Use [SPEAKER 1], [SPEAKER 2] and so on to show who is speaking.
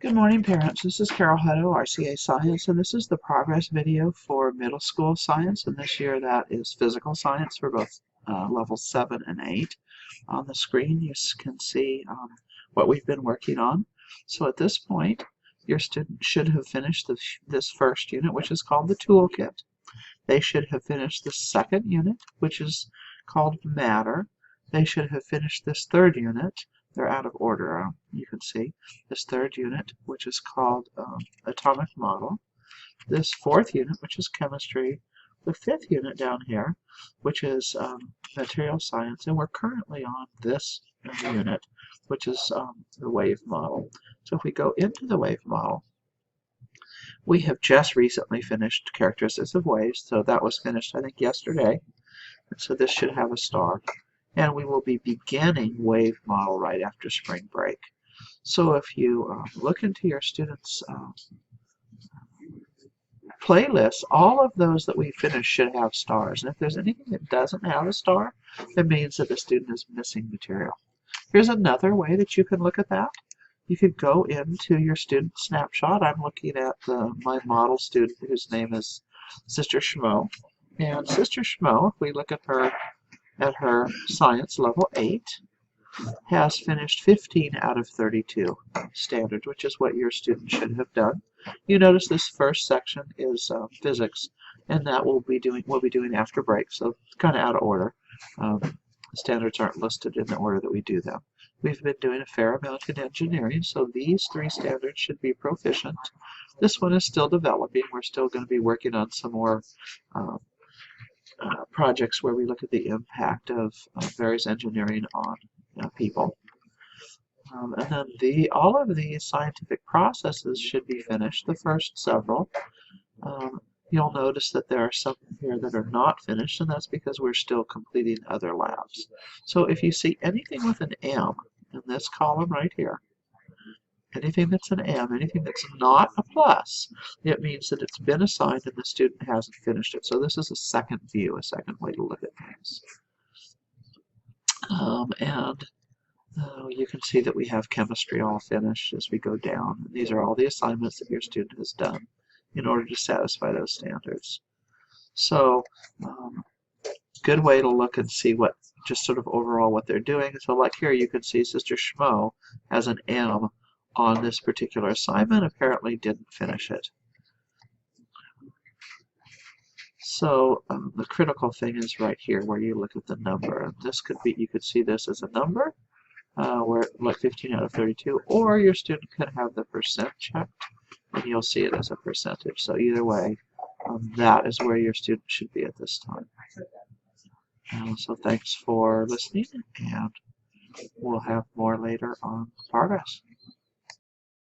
[SPEAKER 1] Good morning, parents. This is Carol Hutto, RCA Science, and this is the progress video for middle school science. And this year that is physical science for both levels 7 and 8. On the screen, you can see what we've been working on. So at this point, your student should have finished this first unit, which is called the toolkit. They should have finished the second unit, which is called matter. They should have finished this third unit. They're out of order, you can see. This third unit, which is called atomic model. This fourth unit, which is chemistry. The fifth unit down here, which is material science. And we're currently on this unit, which is the wave model. So if we go into the wave model, we have just recently finished characteristics of waves. So that was finished, I think, yesterday. And so this should have a star. And we will be beginning wave model right after spring break. So if you look into your students' playlists, all of those that we finished should have stars. And if there's anything that doesn't have a star, it means that the student is missing material. Here's another way that you can look at that. You could go into your student snapshot. I'm looking at my model student whose name is Sister Schmo. And Sister Schmo, if we look at her science level 8, has finished 15 out of 32 standards, which is what your student should have done. You notice this first section is physics, and that we'll be doing after break, so it's kind of out of order. Standards aren't listed in the order that we do them. We've been doing a fair amount in engineering, so these 3 standards should be proficient. This one is still developing. We're still going to be working on some more projects where we look at the impact of various engineering on people. And then all of these scientific processes should be finished, the first several. You'll notice that there are some here that are not finished, and that's because we're still completing other labs. So if you see anything with an M in this column right here, anything that's an M, anything that's not a plus, it means that it's been assigned and the student hasn't finished it. So this is a second view, a second way to look at things. You can see that we have chemistry all finished as we go down. These are all the assignments that your student has done in order to satisfy those standards. So good way to look and see what just sort of overall what they're doing. So like here you can see Sister Schmo has an M on this particular assignment, apparently didn't finish it. So the critical thing is right here where you look at the number. And this could be, you could see this as a number, where like 15 out of 32, or your student could have the percent checked, and you'll see it as a percentage. So either way, that is where your student should be at this time. So thanks for listening, and we'll have more later on progress.